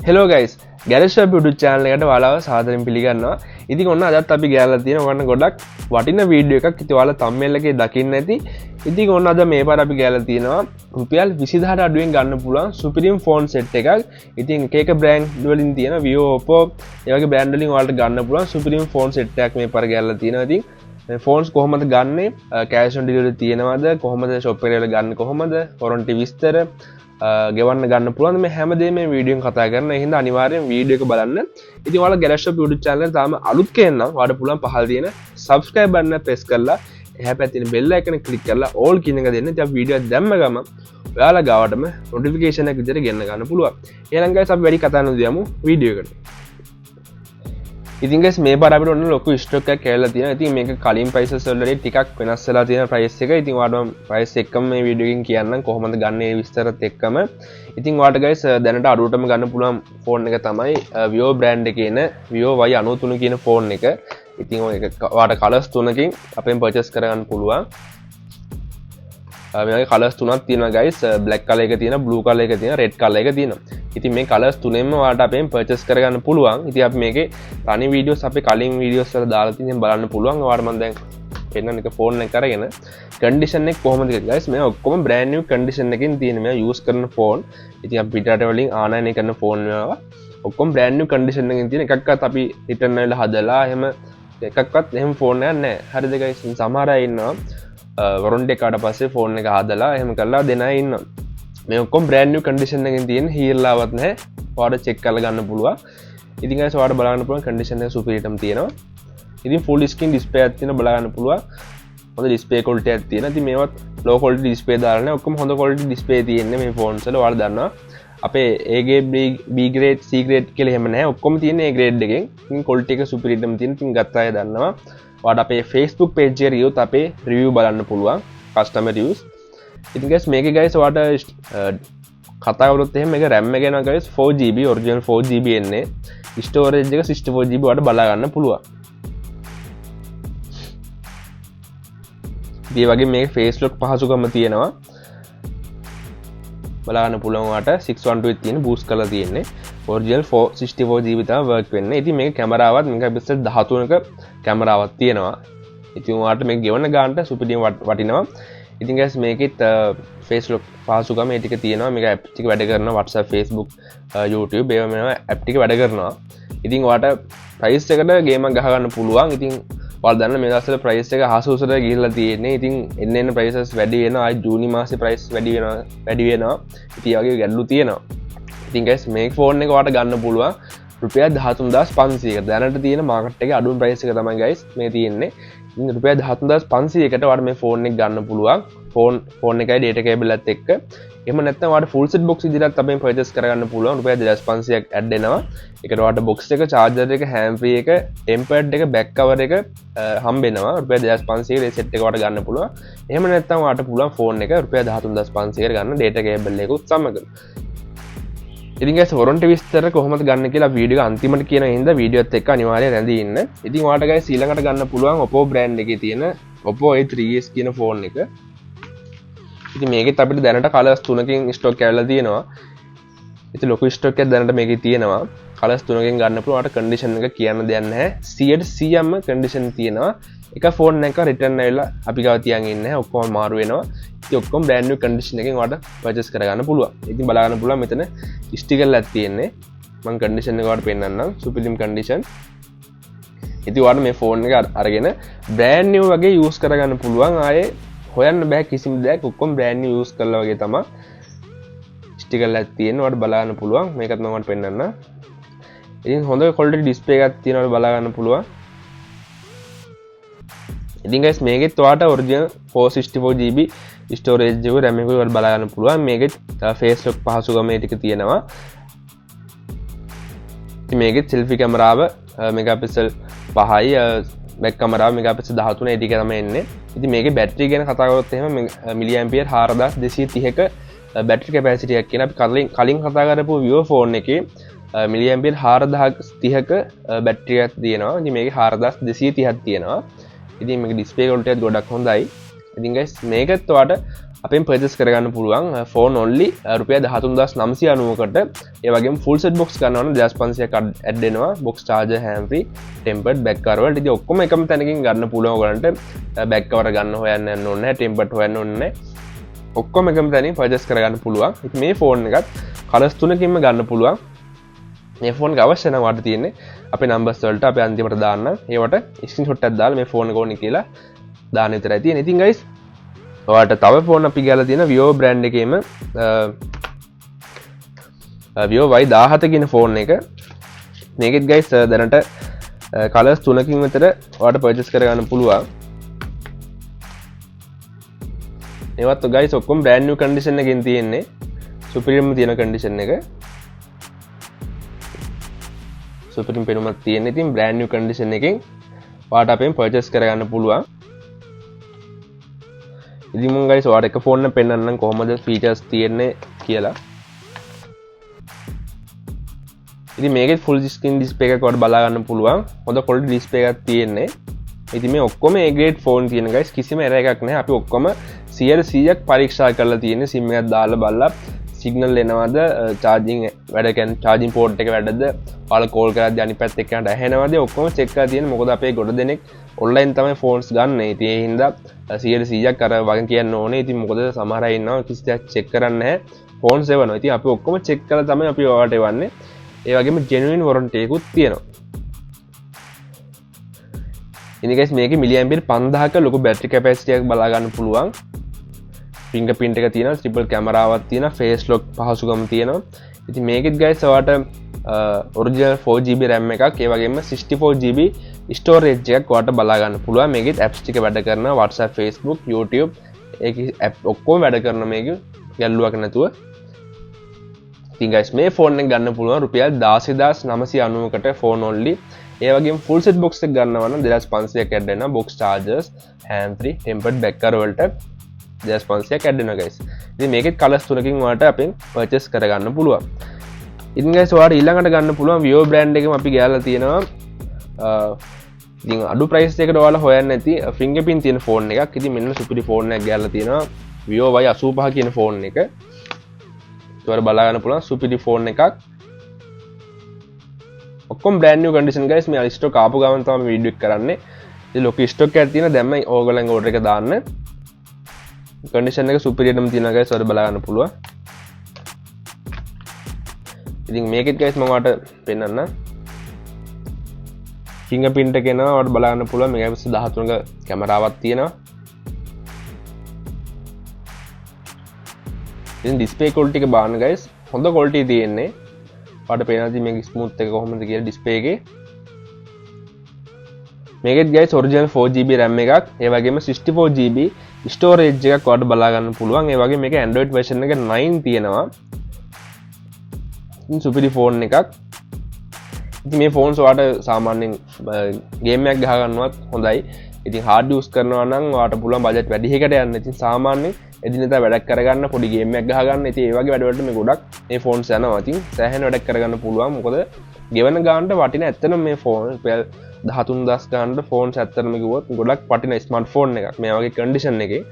Hello guys, Garage Shop YouTube channel එකට ඔයාලව සාදරයෙන් පිළිගන්නවා. ඉතින් ඔන්න අදත් අපි ගෑරලා තියෙන ඔන්න ගොඩක් වටින වීඩියෝ එකක්. ඉතින් ඔයාලා thumbnail එකේ දකින්න ඇති. ඉතින් ඔන්න අද මේ පාර අපි ගෑරලා තියෙනවා රුපියල් 20000ට අඩුවෙන් ගන්න පුළුවන් Supreme phone set එකක්. ඉතින් එක brand වලින් තියෙන Vivo, Oppo ඒ වගේ brand වලින් ඔයාලට ගන්න පුළුවන් Supreme phone set එකක් මේ පාර ගෑරලා තියෙනවා. ඉතින් මේ phones කොහොමද ගන්නෙ? cash on delivery තියෙනවද? කොහොමද shop එකේ වල ගන්න කොහොමද? warranty විස්තර ගෙවන්න ගන්න පුළුවන් මේ හැමදේම මේ වීඩියෝෙන් කතා කරන. ඒ හින්දා අනිවාර්යෙන් වීඩියෝ එක බලන්න. ඉතින් ඔයාලා Garage Shop YouTube channel එක තාම අලුත් කෙනෙක් නම් ඔයාලට පුළුවන් පහළ තියෙන subscribe button එක press කරලා එහා පැත්තේ තියෙන bell icon එක click කරලා all කියන එක දෙන්න. ඉතින් වීඩියෝ එක දැම්ම ගමන් ඔයාලා ගාවටම notification එක විදිහට ගෙන්න ගන්න පුළුවන්. එහෙනම් guys අපි වැඩි කතා නොදයමු වීඩියෝ එකට. ඉතින් guys මේ පාර අපිට ඔන්න ලොකු ස්ටොක් එකක් ඇවිල්ලා තියෙනවා. ඉතින් මේක කලින් prices වලට ටිකක් වෙනස් වෙලා තියෙන price එක. ඉතින් ඔයාලට price එකම මේ වීඩියෝ එකෙන් කියන්නම් කොහොමද ගන්න ඒ විස්තරත් එක්කම. ඉතින් ඔයාලට guys දැනට අඩුවටම ගන්න පුළුවන් phone එක තමයි Vivo brand එකේ එන Vivo Y93 කියන phone එක. ඉතින් ඔය ඔයාලට colors තුනකින් අපෙන් purchase කරගන්න පුළුවන්. මේකේ colors තුනක් තියෙනවා guys. black color එක තියෙනවා, blue color එක තියෙනවා, red color එක තියෙනවා. ඉතින් මේ colors තුනෙන්ම ඔයාලට අපෙන් purchase කරගන්න පුළුවන්. ඉතින් අපි මේකේ තනි videos අපේ කලින් videos වල දාලා තියෙන බලන්න පුළුවන්. ඔයාලට මම දැන් පෙන්නන එක phone එක අරගෙන condition එක කොහොමද කියලා guys. මේ ඔක්කොම brand new condition එකකින් තියෙන මේ use කරන phone. ඉතින් අපි පිටරට වලින් ආනයනය කරන phone මේවා ඔක්කොම brand new condition එකකින් තියෙන. එකක්වත් අපි return වෙලා හදලා එහෙම එකක්වත් එහෙම phone එකක් නැහැ. හරිද guys? සමහර අය ඉන්නවා warranty එකට පස්සේ phone එක හදලා එහෙම කරලා දෙන අය ඉන්නවා. මේ ඔක්කොම brand new condition එකකින් තියෙන හීරලාවත් නැහැ. ඔයාලට check කරලා ගන්න පුළුවන්. ඉතින් guys ඔයාලට බලන්න පුළුවන් condition එක superiorම තියෙනවා. ඉතින් full screen display එකක් තියෙන බලන්න පුළුවන්. හොඳ display quality එකක් තියෙනවා. ඉතින් මේවත් low quality display දාලා නැහැ. ඔක්කොම හොඳ quality display තියෙන්නේ මේ phones වල. ඔයාලා දන්නවා. අපේ A grade, B grade, C grade කියලා එහෙම නැහැ. ඔක්කොම තියෙන්නේ A grade එකෙන්. ඉතින් quality එක superiorම තියෙන. ඉතින් ගත්ත අය දන්නවා. ඔයාලට අපේ Facebook page එකේ review අපේ review බලන්න පුළුවන්. customer reviews. ඉතින් guys මේකේ guys ඔයාලට කතා කරොත් එහෙම මේක RAM එක එනවා guys 4GB original 4GB එන්නේ. storage එක 64GB ඔයාලට බලා ගන්න පුළුවන්. මේ වගේ මේක face lock පහසුකම තියෙනවා. බලා ගන්න පුළුවන් ඔයාලට 612 තියෙන boost කරලා තියෙන්නේ. original 64GB තමයි work වෙන්නේ. ඉතින් මේක කැමරාවත් megapixel 13ක කැමරාවක් තියෙනවා. ඉතින් ඔයාලට මේක ගෙවන්න ගන්නට සුපිරිම වටිනවා. ඉතින් guys මේකෙත් face lock පහසුකම මේ ටික තියෙනවා. මේක app ටික වැඩ කරනවා. WhatsApp, Facebook, YouTube ඒවා මේවා app ටික වැඩ කරනවා. ඉතින් ඔයාලට price එකට ගේම් එකක් ගහ ගන්න පුළුවන්. ඉතින් ඔයාලා දන්න මේ දවස්වල price එක හාස උසට ගිහිල්ලා තියෙන්නේ. ඉතින් එන්න prices වැඩි වෙනවා. ආයි ජූනි මාසේ price වැඩි වෙනවා. ඉතින් ඒ වගේ ගැටලු තියෙනවා. ඉතින් guys මේ phone එක ඔයාලට ගන්න පුළුවන් රුපියල් 13500ක. දැනට තියෙන market එකේ අඩුම price එක තමයි guys මේ තියෙන්නේ. ඉතින් රුපියල් 13500කට ඔයාලට මේ phone එක ගන්න පුළුවන්. phone එකයි data cable එකත් එක්ක. එහෙම නැත්නම් ඔයාලට full set box විදිහට අපෙන් purchase කරගන්න පුළුවන්. රුපියල් 2500ක් add වෙනවා. ඒකට ඔයාලට box එක, charger එක, hand free එක, tempad එක, back cover එක හම්බ වෙනවා. රුපියල් 2500කට ඒ set එක ඔයාලට ගන්න පුළුවන්. එහෙම නැත්නම් ඔයාලට පුළුවන් phone එක රුපියල් 13500කට ගන්න data cable එකකුත් සමග. ඉතින් guys warranty විස්තර කොහොමද ගන්න කියලා වීඩියෝ එක අන්තිමට කියන හින්දා වීඩියෝ එකත් එක්ක අනිවාර්යයෙන් රැඳී ඉන්න. ඉතින් ඔයාලට guys ඊළඟට ගන්න පුළුවන් Oppo brand එකේ තියෙන Oppo A3s කියන phone එක. ඉතින් මේකෙත් අපිට දැනට colors තුනකින් stock ඇවිල්ලා තියෙනවා. ඉතින් ලොකු stock එකක් දැනට මේකේ තියෙනවා. colors තුනකින් ගන්න පුළුවන්. ඔයාලට condition එක කියන්න දෙයක් නැහැ. 100%ම condition තියෙනවා. එක phone එක return ඇවිල්ලා අපි ගාව තියන් ඉන්නේ නැහැ. ඔක්කොම මාරු වෙනවා. ඉතින් ඔක්කොම brand new condition එකෙන් ඔයාලට purchase කරගන්න පුළුවන්. ඉතින් බලා ගන්න පුළුවන් මෙතන sticker එකක් තියෙන්නේ. මම condition එක ඔයාලට පෙන්නන්නම්. Supreme condition. ඉතින් ඔයාලට මේ phone එක අරගෙන brand new වගේ use කරගන්න පුළුවන්. ආයේ හොයන්න බෑ කිසිම දෙයක්. ඔක්කොම brand new use කරලා වගේ තමයි sticker එකක් තියෙන්නේ. ඔයාලට බලා ගන්න පුළුවන්. මේකත් මම ඔයාලට පෙන්නන්නම්. ඉතින් හොඳ quality display එකක් තියෙනවා බලා ගන්න පුළුවන්. ඉතින් guys මේකෙත් ඔයාලට original 464GB storage එක RAM එක වල බලා ගන්න පුළුවන්. මේකෙත් face lock පහසුකම මේ ටික තියෙනවා. ඉතින් මේකෙත් selfie කැමරාව megapixel 5යි back කැමරාව megapixel 13 ඒ ටික තමයි එන්නේ. ඉතින් මේකේ battery ගැන කතා කරොත් එහෙම milliampere 4230ක battery capacity එකක් කියන අපි කලින් කතා කරපු Vivo phone එකේ milliampere 4030ක battery එකක් තියෙනවා. ඉතින් මේකේ 4230ක් තියෙනවා. ඉතින් මේක display quality එක ගොඩක් හොඳයි. ඉතින් guys මේකත් ඔයාලට අපෙන් පර්චේස් කරගන්න පුළුවන් ෆෝන් ඔන්ලි රුපියල් 13990කට. ඒ වගේම ෆුල් සෙට් බොක්ස් ගන්නවා නම් 2500ක් ඇඩ් වෙනවා. Box charger hand free tempered back cover වලට. ඉතින් ඔක්කොම එකම තැනකින් ගන්න පුළුවන් ඔයගලන්ට. බෑක් කවර් ගන්න හොයන්න යන්න ඕනේ නැහැ. ටෙම්පර්ඩ් හොයන්න ඕනේ නැහැ. ඔක්කොම එකම තැනින් පර්චේස් කරගන්න පුළුවන්. ඉතින් මේ ෆෝන් එකත් කලර්ස් තුනකින්ම ගන්න පුළුවන්. මේ ෆෝන් එක අවශ්‍ය නම් වාට තියෙන්නේ අපේ නම්බර්ස් වලට අපි අන්තිමට දාන්න. ඒවට ස්ක්‍රීන්ෂොට් එකක් දාලා මේ ෆෝන් එක ඕනේ කියලා දාන්න විතරයි තියෙන්නේ. ඉතින් guys ඔයාලට තව ෆෝන් අපි ගාලා තියෙන Vivo brand එකේම Vivo Y17 කියන ෆෝන් එක. මේකෙත් guys දැනට කලර්ස් තුනකින් විතර ඔයාලට පර්චේස් කරගන්න පුළුවන්. ඒවත් guys ඔක්කොම brand new condition එකකින් තියෙන්නේ. සුපිරිම තියෙන condition එක. සුපිරිම පෙනුමක් තියෙන. ඉතින් brand new condition එකකින් ඔයාලට අපෙන් purchase කරගන්න පුළුවන්. ඉතින් මම guys ඔයාලට එක ෆෝන් එක පෙන්නන්නම් කොහොමද features තියෙන්නේ කියලා. ඉතින් මේකේ full screen display එකක් ඔයාලට බලා ගන්න පුළුවන්. හොඳ quality display එකක් තියෙන්නේ. ඉතින් මේ ඔක්කොම A grade ෆෝන් තියෙන guys කිසිම error එකක් නැහැ. අපි ඔක්කොම 100%ක් පරීක්ෂා කරලා තියෙන්නේ. SIM එකක් දාලා බලලා සිගනල් එනවද චාර්ජිං වැඩ කියන්නේ චාර්ජිං පෝට් එක වැඩද ඔයාලා කෝල් කරද්දී අනිත් පැත්ත එක්කනට ඇහෙනවද ඔක්කොම චෙක් කරලා තියෙන. මොකද අපේ ගොඩ දෙනෙක් ඔන්ලයින් තමයි ෆෝන්ස් ගන්න. ඉතින් ඒ හින්දා 100%ක් අර වගේ කියන්න ඕනේ. ඉතින් මොකද සමහර අය ඉන්නවා කිසි දෙයක් චෙක් කරන්නේ නැහැ ෆෝන්ස් එවනවා. ඉතින් අපි ඔක්කොම චෙක් කරලා තමයි අපි ඔයාලට එවන්නේ. ඒ වගේම genuine warranty එකකුත් තියෙනවා. ඉතින් guys මේකේ මිලිඇම්පියර් 5000ක ලොකු බැටරි කැපැසිටි එකක් බලා ගන්න පුළුවන්. fingerprint එක තියෙනවා, triple කැමරාවක් තියෙනවා, face lock පහසුකම් තියෙනවා. ඉතින් මේකෙත් guys ඔයාලට original 4GB RAM එකක් ඒ වගේම 64GB storage එකක් ඔයාලට බලා ගන්න පුළුවන්. මේකෙත් apps ටික වැඩ කරනවා. WhatsApp, Facebook, YouTube ඒකේ app ඔක්කොම වැඩ කරනවා මේක ගැල්ලුවක් නැතුව. ඉතින් guys මේ ෆෝන් එක ගන්න පුළුවන් රුපියල් 16990කට ෆෝන් only. ඒ වගේම full set box එක ගන්නවා නම් 2500ක් ඇඩ් වෙනවා. box chargers, hand free, tempered back cover වලට 2500ක් ඇඩ් වෙනවා guys. ඉතින් මේකෙත් කලර්ස් තුනකින් ඔයාලට අපෙන් purchase කරගන්න පුළුවන්. ඉතින් guys ඔයාලට ඊළඟට ගන්න පුළුවන් Vivo brand එකෙම අපි ගාලා තියෙනවා ඉතින් අඩු price එකකට ඔයාලා හොයන්න නැති fingerprint තියෙන ෆෝන් එකක්. ඉතින් මෙන්න සුපිරි ෆෝන් එකක් ගාලා තියෙනවා Vivo Y85 කියන ෆෝන් එක. ඔයාලා බලා ගන්න පුළුවන් සුපිරි ෆෝන් එකක්. ඔක්කොම brand new condition guys. මේ ස්ටොක් ආපු ගමන් තමයි මේ වීඩියෝ එක කරන්නේ. ඉතින් ලොකු ස්ටොක් එකක් තියෙන දැම්ම ඕගොල්ලන්ගේ order එක දාන්න. condition එක superior නම් තියෙනවා guys. ඔයාලා බලා ගන්න පුළුවන්. ඉතින් මේකෙත් guys මම ඔයාලට පෙන්නන්න. fingerprint එක එනවා ඔයාලට බලා ගන්න පුළුවන්. මෙගාපික්සල් 13ක කැමරාවක් තියෙනවා. ඉතින් display quality එක බලන්න guys. හොඳ quality තියෙන්නේ. ඔයාලට පේනවා මේක ස්මූත් එක කොහොමද කියලා display එකේ. මේකෙත් guys original 4GB RAM එකක් ඒ වගේම 64GB storage එකක් ඔයාලට බලා ගන්න පුළුවන්. ඒ වගේම මේක Android version එක 9 තියෙනවා. ඉතින් සුපිරි ෆෝන් එකක්. ඉතින් මේ ෆෝන්ස් ඔයාලට සාමාන්‍යයෙන් ගේම් එකක් ගහ ගන්නවත් හොඳයි. ඉතින් hard use කරනවා නම් ඔයාලට පුළුවන් බජට් වැඩි එකකට යන්න. ඉතින් සාමාන්‍යයෙන් එදිනෙදා වැඩක් කරගන්න පොඩි ගේම් එකක් ගහ ගන්න. ඉතින් ඒ වගේ වැඩවලට මේ ගොඩක් මේ ෆෝන්ස් යනවා. ඉතින් සෑහෙන වැඩක් කරගන්න පුළුවන්. මොකද ගෙවන ගානට වටින ඇත්තටම මේ ෆෝන් 13000 ගානට ෆෝන්ස් ඇත්තටම කිව්වොත් ගොඩක් වටින ස්මාර්ට් ෆෝන් එකක්. මේ වගේ කන්ඩිෂන් එකේ.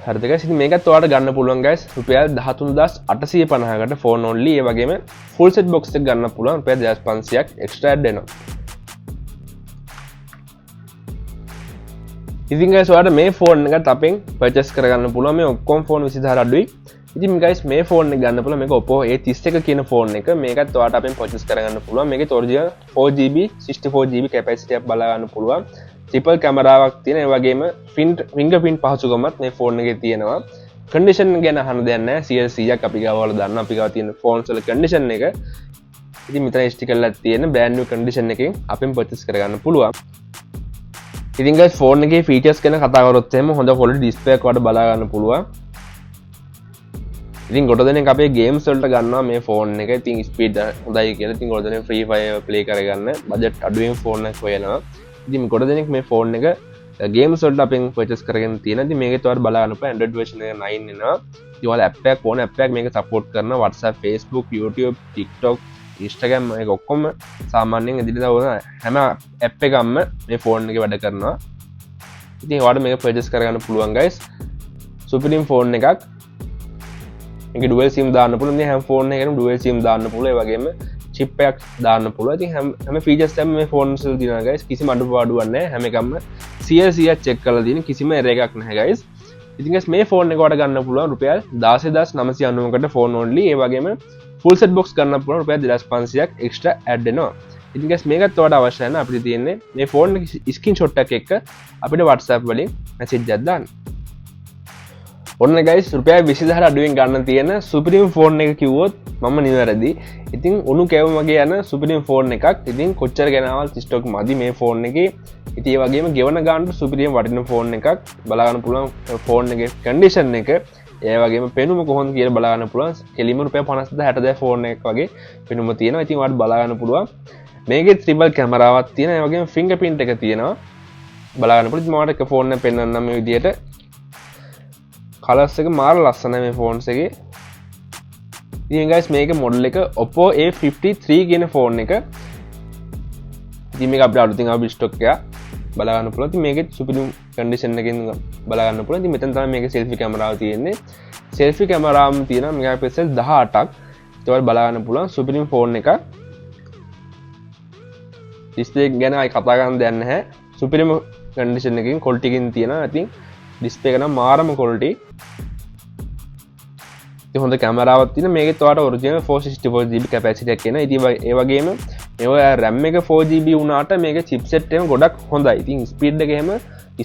හරිද guys? ඉතින් මේකත් ඔයාලට ගන්න පුළුවන් guys. රුපියල් 13850කට ෆෝන් only. ඒ වගේම full set box එක ගන්න පුළුවන් රුපියල් 2500ක් extra add වෙනවා. ඉතින් guys ඔයාලට මේ ෆෝන් එකත් අපෙන් purchase කරගන්න පුළුවන්. මේ ඔක්කොම ෆෝන් 24000 අඩුයි. ඉතින් guys මේ ෆෝන් එක ගන්න පුළුවන්. මේක Oppo A31 කියන ෆෝන් එක. මේකත් ඔයාලට අපෙන් purchase කරගන්න පුළුවන්. මේකේ original 4GB 64GB capacity එකක් බලා ගන්න පුළුවන්. triple කැමරාවක් තියෙන. ඒ වගේම fingerprint පහසුකමත් මේ ෆෝන් එකේ තියෙනවා. condition ගැන අහන්න දෙයක් නැහැ. 100%ක් අපි ගාව වල දන්න අපි ගාව තියෙන ෆෝන්ස් වල condition එක. ඉතින් මෙතන sticker එකක් තියෙන brand new condition එකෙන් අපෙන් purchase කරගන්න පුළුවන්. ඉතින් guys ෆෝන් එකේ features ගැන කතා කරොත් එහෙම හොඳ quality display එකක් වඩ බලා ගන්න පුළුවන්. ඉතින් ගොඩ දෙනෙක් අපේ games වලට ගන්නවා මේ ෆෝන් එක. ඉතින් speed හොඳයි කියලා. ඉතින් ගොඩ දෙනෙක් free fire play කරගන්න budget අඩුවෙන් ෆෝන් එකක් හොයනවා. ඉතින් ගොඩ දෙනෙක් මේ ෆෝන් එක games වලට අපෙන් purchase කරගෙන තියෙනවා. ඉතින් මේකේ තවත් බලා ගන්න පුළුවන් Android version එක 9 එනවා. ඉතින් ඔයාලා app එකක් ඕන app එකක් මේක support කරනවා. WhatsApp, Facebook, YouTube, TikTok, Instagram මේක ඔක්කොම සාමාන්‍යයෙන් එදිනෙදා ඕන හැම app එකක්ම මේ ෆෝන් එකේ වැඩ කරනවා. ඉතින් ඔයාලට මේක purchase කරගන්න පුළුවන් guys. සුපිරිම් ෆෝන් එකක් මේක ඩුවල් සිම් දාන්න පුළුවන්. හැම ෆෝන් එකකම ඩුවල් සිම් දාන්න පුළුවන්. ඒ වගේම chip එකක් දාන්න පුළුවන්. ඉතින් හැම features එකම මේ ෆෝන්ස් වල තියෙනවා guys. කිසිම අඩුපාඩුවක් නැහැ. හැම එකම 100% check කරලා තියෙන කිසිම error එකක් නැහැ guys. ඉතින් guys මේ ෆෝන් එක වට ගන්න පුළුවන් රුපියල් 16990කට ෆෝන් only. ඒ වගේම full set box ගන්න පුළුවන් රුපියල් 2500ක් extra add වෙනවා. ඉතින් guys මේකත් ඔයාලට අවශ්‍ය නැහැ. අපිට තියෙන්නේ මේ ෆෝන් එක screenshot එකක් එක්ක අපිට WhatsApp වලින් message එකක් දාන්න. ඔන්න guys රුපියල් 20000 අඩුවෙන් ගන්න තියෙන සුපිරිම් ෆෝන් එක කිව්වොත් මම නිවැරදි. ඉතින් උණු කැවුම වගේ යන සුපිරිම් ෆෝන් එකක්. ඉතින් කොච්චර ගෙනාවල් ස්ටොක් මදි මේ ෆෝන් එකේ. ඉතින් ඒ වගේම ගෙවන ගන්නට සුපිරිම් වටින ෆෝන් එකක්. බලා ගන්න පුළුවන් ෆෝන් එකේ කන්ඩිෂන් එක. ඒ වගේම පෙනුම කොහොමද කියලා බලා ගන්න පුළුවන්. කෙලිම රුපියල් 50000 60000 ෆෝන් එකක් වගේ පෙනුම තියෙනවා. ඉතින් ඔයාලට බලා ගන්න පුළුවන්. මේකේ ත්‍රිබල් කැමරාවක් තියෙනවා. ඒ වගේම ෆින්ගර් ප්‍රින්ට් එක තියෙනවා. බලා ගන්න පුළුවන්. මම ඔයාලට එක ෆෝන් එක පෙන්නන්නම් මේ විදියට. කලර්ස් එක මාර ලස්සනයි මේ ෆෝන්ස් එකේ. ඉතින් guys මේක මොඩල් එක Oppo A53 කියන ෆෝන් එක. ඉතින් මේක අපිට අලුතින් ආපු ස්ටොක් එක බලා ගන්න පුළුවන්. ඉතින් මේකේ සුපිරිම් කන්ඩිෂන් එකකින් බලා ගන්න පුළුවන්. ඉතින් මෙතන තමයි මේකේ සෙල්ෆි කැමරාව තියෙන්නේ. සෙල්ෆි කැමරාවම තියෙනවා මෙගාපික්සල් 18ක්. ඒකවල බලා ගන්න පුළුවන් සුපිරිම් ෆෝන් එකක්. ඩිස්ප්ලේ ගැන අය කතා කරන්න දෙයක් නැහැ. සුපිරිම් කන්ඩිෂන් එකකින් ක්වොලිටි එකකින් තියෙනවා. ඉතින් ඩිස්ප්ලේ එක නම් මාරම ක්වොලිටි. ඉතින් හොඳ කැමරාවක් තියෙන. මේකෙත් ඔයාලට ඔරිජිනල් 464GB කැපැසිටි එකක් එනවා. ඉතින් ඒ වගේම මේවා RAM එක 4GB වුණාට මේකේ chipset එක ගොඩක් හොඳයි. ඉතින් ස්පීඩ් එක එහෙම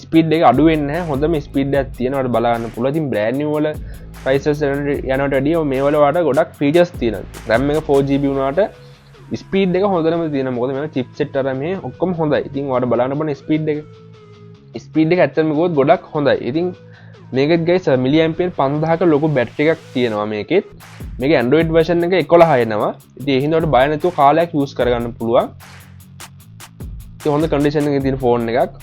ස්පීඩ් එක අඩු වෙන්නේ නැහැ. හොඳම ස්පීඩ් එකක් තියෙනවා. ඔයාලට බලා ගන්න පුළුවන්. ඉතින් brand new වල prices යනවට වැඩිය මේ වල ඔයාලට ගොඩක් features තියෙනවා. RAM එක 4GB වුණාට ස්පීඩ් එක හොඳටම තියෙනවා. මොකද මේවා chipset අර මේ ඔක්කොම හොඳයි. ඉතින් ඔයාලට බලන්න බලන්න ස්පීඩ් එක ස්පීඩ් එක ඇත්තටම ගොඩක් ගොඩක් හොඳයි. ඉතින් මේකෙත් guys මිලිඇම්පියර් 5000ක ලොකු බැටරි එකක් තියෙනවා මේකෙත්. මේකේ Android version එක 11 එනවා. ඉතින් ඒ හින්දා ඔයාලට බය නැතුව කාලයක් use කරගන්න පුළුවන්. ඉතින් හොඳ කන්ඩිෂන් එකේ තියෙන ෆෝන් එකක්.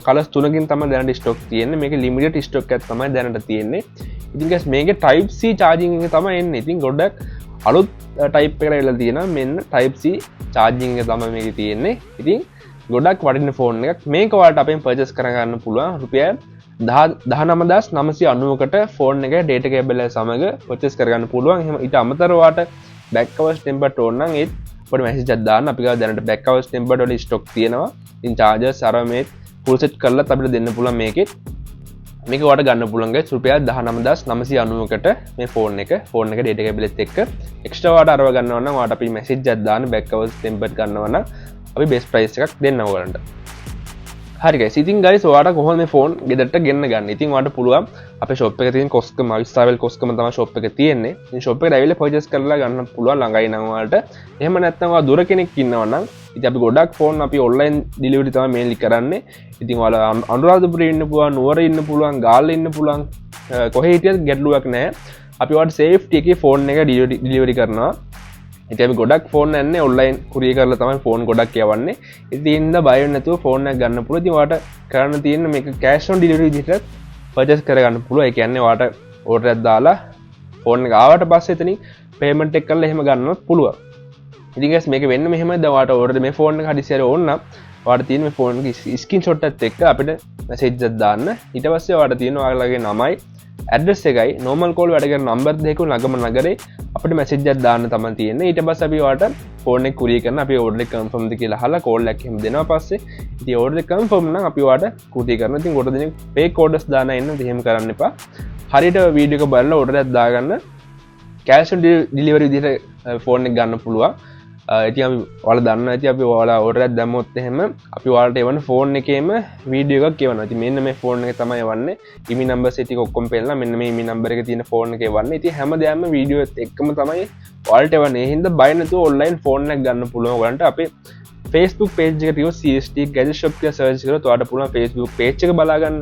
කලර්ස් 3කින් තමයි දැනට ස්ටොක් තියෙන්නේ. මේකේ ලිමිටඩ් ස්ටොක් එකක් තමයි දැනට තියෙන්නේ. ඉතින් guys මේකේ type C charging එක තමයි එන්නේ. ඉතින් ගොඩක් අලුත් type එකකට එලා තියෙනවා. මෙන්න type C charging එක තමයි මේකේ තියෙන්නේ. ඉතින් ගොඩක් වටින ෆෝන් එකක්. මේක ඔයාලට අපෙන් පර්චේස් කරගන්න පුළුවන් රුපියල් 19990කට ෆෝන් එක ඩේටා කේබල් එක සමග පර්චේස් කරගන්න පුළුවන්. එහෙම ඊට අමතරව ඔයාලට බෑක් කවර්ස් ටෙම්පර්ඩ් ඕන නම් ඒත් අපිට මැසේජ් එකක් දාන්න. අපි ගාව දැනට බෑක් කවර්ස් ටෙම්පර්ඩ් වල ස්ටොක් තියෙනවා. ඉතින් chargers අර මේ ෆුල් සෙට් කරලත් අපිට දෙන්න පුළුවන් මේකෙත්. මේක ඔයාලට ගන්න පුළුවන් guys රුපියල් 19990කට මේ ෆෝන් එක ඩේටා කේබල් එකත් එක්ක එක්ස්ට්‍රා ඔයාලට අරව ගන්නවා නම් ඔයාලට අපි මැසේජ් එකක් දාන්න බෑක් කවර්ස් ටෙම්පර්ඩ් ගන්නවා නම් අපි බෙස් ප්‍රයිස් එකක් දෙන්න ඕගලන්ට. හරි guys. ඉතින් guys ඔයාලට කොහොමද මේ ෆෝන් ගෙදරට ගෙන්න ගන්න? ඉතින් ඔයාලට පුළුවන් අපේ shop එකේ තියෙන කොස්කම අවිස්සාවල් කොස්කම තමයි shop එකේ තියෙන්නේ. ඉතින් shop එකට ඇවිල්ලා purchase කරලා ගන්න පුළුවන් ළඟයි නම් ඔයාලට. එහෙම නැත්නම් ඔයා දුර කෙනෙක් ඉන්නවා නම් ඉතින් අපි ගොඩක් ෆෝන් අපි online delivery තමයි mainly කරන්නේ. ඉතින් ඔයාලා අනුරාධපුරේ ඉන්න පුළුවන්, නුවර ඉන්න පුළුවන්, ගාල්ල ඉන්න පුළුවන්, කොහේ හිටියත් ගැටලුවක් නැහැ. අපි ඔයාලට safety එකේ ෆෝන් එක delivery කරනවා. ඉතින් අපි ගොඩක් ෆෝන් යන්නේ ඔන්ලයින් කුරියර් කරලා තමයි ෆෝන් ගොඩක් යවන්නේ. ඉතින් ඉන්න බය වෙන්නේ නැතුව ෆෝන් එකක් ගන්න පුළුවන්. ඉතින් ඔයාලට කරන්න තියෙන්නේ මේක cash on delivery විදිහට purchase කරගන්න පුළුවන්. ඒ කියන්නේ ඔයාලට order එකක් දාලා ෆෝන් එක ආවට පස්සේ එතනින් payment එක කරලා එහෙම ගන්නවත් පුළුවන්. ඉතින් guys මේක වෙන්නේ මෙහෙමයි. දැන් ඔයාලට order මේ ෆෝන් එක හදිසියෙ ඕන නම් ඔයාලට තියෙන මේ ෆෝන් එකේ screenshot එකත් එක්ක අපිට message එකක් දාන්න. ඊට පස්සේ ඔයාලට තියෙන ඔයාලගේ නමයි ඇඩ්‍රස් එකයි normal call වැඩ කරන නම්බර් දෙකම ළඟම නගරේ අපිට මැසේජ් එකක් දාන්න තමයි තියෙන්නේ. ඊට පස්සේ අපි ඔයාලට ෆෝන් එක කුරියර් කරන අපි ඕඩර් එක කන්ෆර්ම් ද කියලා අහලා කෝල් එකක් එහෙම දෙනවා. පස්සේ ඉතින් ඕඩර් එක කන්ෆර්ම් නම් අපි ඔයාලට කුරියර් කරනවා. ඉතින් කොට දෙනෙක් fake orders දාන්න එන්න එහෙම කරන්න එපා. හරියට වීඩියෝ එක බලලා ඕඩර් එකක් දාගන්න cash on delivery විදිහට ෆෝන් එක ගන්න පුළුවන්. ඉතින් අපි ඔයාලා දන්නවා ඉතින් අපි ඔයාලා ඕඩර් එකක් දැම්මොත් එහෙම අපි ඔයාලට එවන ෆෝන් එකේම වීඩියෝ එකක් එවනවා. ඉතින් මෙන්න මේ ෆෝන් එක තමයි එවන්නේ. ඉමි නම්බර් සෙට් එක ඔක්කොම පෙන්නලා මෙන්න මේ ඉමි නම්බර් එකේ තියෙන ෆෝන් එක එවන්නේ. ඉතින් හැමදාම වීඩියෝ එකත් එක්කම තමයි ඔයාලට එවන්නේ. ඒ හින්දා බය නැතුව ඔන්ලයින් ෆෝන් එකක් ගන්න පුළුවන්. ඔයාලට අපේ Facebook page එකට ගියොත් CST gadget shop කියලා search කරලා ඔයාලට පුළුවන් Facebook page එක බලා ගන්න.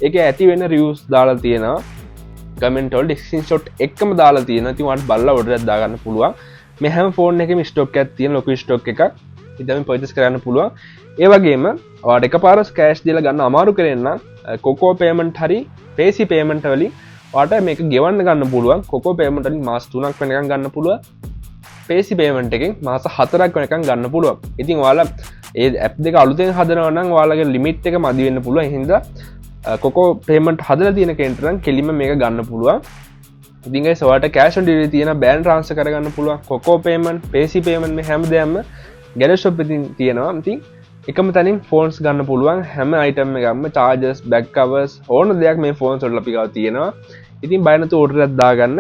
ඒකේ ඇති වෙන reviews දාලා තියෙනවා. comment වල screenshot එකම දාලා තියෙනවා. ඉතින් ඔයාලට බලලා order එකක් දාගන්න පුළුවන්. මේ හැම ෆෝන් එකෙම ස්ටොක් එකක් තියෙන ලොකු ස්ටොක් එකක්. ඉතින් අපි පර්චේස් කරන්න පුළුවන්. ඒ වගේම ඔයාලට එකපාරට කෑෂ් දීලා ගන්න අමාරු කරෙන්න නම් කොකෝ පේමන්ට් හරි පේසි පේමන්ට් වලින් ඔයාලට මේක ගෙවන්න ගන්න පුළුවන්. කොකෝ පේමන්ට් වලින් මාස 3ක් වෙනකන් ගන්න පුළුවන්. පේසි පේමන්ට් එකෙන් මාස 4ක් වෙනකන් ගන්න පුළුවන්. ඉතින් ඔයාලා ඒ ඇප් දෙක අලුතෙන් හදනවා නම් ඔයාලගේ ලිමිට් එක මදි වෙන්න පුළුවන්. ඒ හින්දා කොකෝ පේමට හදල තියෙන කෙන්ටරන් කෙලිම මේක ගන්න පුළුවන් ඉතිංගයි සවට කෑෂන් ඩිලි තියෙන බෑන් ට්‍රන්ස කරගන්න පුළුවන් කොකෝ පේමන් පේසි පේමන් හැම දෙයක්ම ගැලශොප් තියෙනවා ඉතින් එකම තනින් ෆෝන්ස් ගන්න පුළුවන් හැම අයිටම ගම්ම චාර්ජස් බැක්කවර්ස් ඕන දෙයක් මේ ෆෝන් සොල්ල පිකාව තියෙනවා ඉතින් බයනතු ඕටරත් දාගන්න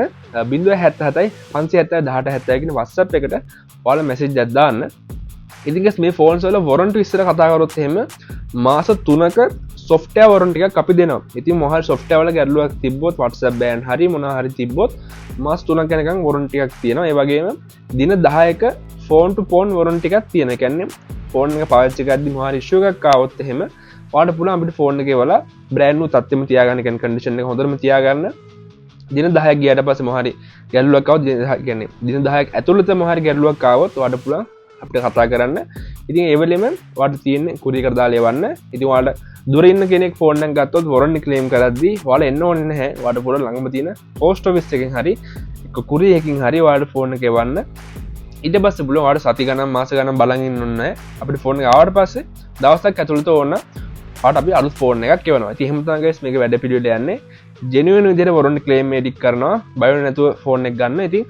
බිඳුව 77යි 570 70 වස්සප් එකට ඔයාල මැසේජ් එකක් ඉතින්ගස් මේ ෆෝන්ස් වල වොරන්ටි ඉස්සර කතා කරොත් එහෙම මාස 3ක software වොරන්ටි එකක් අපි දෙනවා. ඉතින් මොහල් software වල ගැටලුවක් තිබ්බොත් WhatsApp ban හරි මොනවා හරි තිබ්බොත් මාස 3ක් යනකම් වොරන්ටි එකක් තියෙනවා. ඒ වගේම දින 10ක phone to phone වොරන්ටි එකක් තියෙනවා. ඒ කියන්නේ ෆෝන් එක පාවිච්චි කරද්දී මොනවා හරි ඉෂුව එකක් ආවොත් එහෙම ඔයාලට පුළුවන් අපිට ෆෝන් එකේ වල brand new තත්ත්වෙම තියාගන්න කියන්නේ කන්ඩිෂන් එක හොඳටම තියාගන්න. දින 10ක් ගියාට පස්සේ මොනවා හරි ගැටලුවක් ආවොත් කියන්නේ දින 10ක් ඇතුළත මොනවා හරි ගැටලුවක් ආවොත් ඔයාලට පුළුවන් අපිට කතා කරන්න. ඉතින් ඒ වෙලෙම ඔයාලට තියෙන්නේ කුරියර් එකට දාලා එවන්න. ඉතින් ඔයාලට දුර ඉන්න කෙනෙක් ෆෝන් එකක් ගත්තොත් වොරන්ටි ක්ලේම් කරද්දී ඔයාලා එන්න ඕනේ නැහැ. ඔයාලට පුළුවන් ළඟම තියෙන පෝස්ට් ඔෆිස් එකෙන් හරි කුරියර් එකකින් හරි ඔයාලට ෆෝන් එක එවන්න. ඊට පස්සේ පුළුවන් ඔයාලට සති ගණන් මාස ගණන් බලන් ඉන්න ඕනේ නැහැ. අපිට ෆෝන් එක ආවට පස්සේ දවසක් ඇතුළත ඕන ඔයාලට අපි අලුත් ෆෝන් එකක් එවනවා. ඉතින් එහෙම තමයි guys මේක වැඩ පිළිවෙල යන්නේ. ජෙනුයින් විදිහට වොරන්ටි ක්ලේම් එඩිට් කරනවා. බය වෙන්නේ නැතුව ෆෝන් එක ගන්න. ඉතින්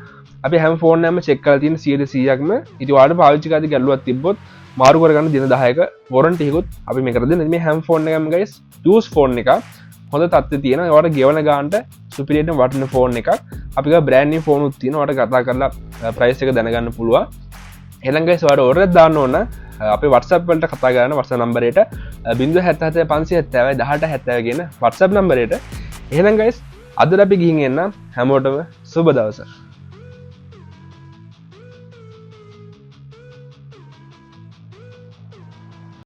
අපි හැම ෆෝන් එකම චෙක් කරලා තියෙන 100%ක්ම ඉතින් ඔයාලට පාවිච්චි කරද්දී ගැටලුවක් තිබ්බොත් මාරු කරගන්න දින 10ක වොරන්ටි එකකුත් අපි මේකට දෙන්න. මේ හැම ෆෝන් එකම guys use ෆෝන් එකක් හොඳ තත්ත්වයේ තියෙනවා. ඔයාලට ගෙවන ගානට සුපිරියට වටින ෆෝන් එකක්. අපි ගා බ්‍රෑන්ඩ් නිව් ෆෝන් උත් තියෙනවා. ඔයාලට කතා කරලා ප්‍රයිස් එක දැනගන්න පුළුවන්. එහෙනම් guys ඔයාලට ඕර්ඩර් දාන්න ඕන අපේ WhatsApp වලට කතා කරන WhatsApp නම්බරයට 077 570 1870 කියන WhatsApp නම්බරයට. එහෙනම් guys අද අපි ගිහින් එන්න හැමෝටම සුබ දවසක්.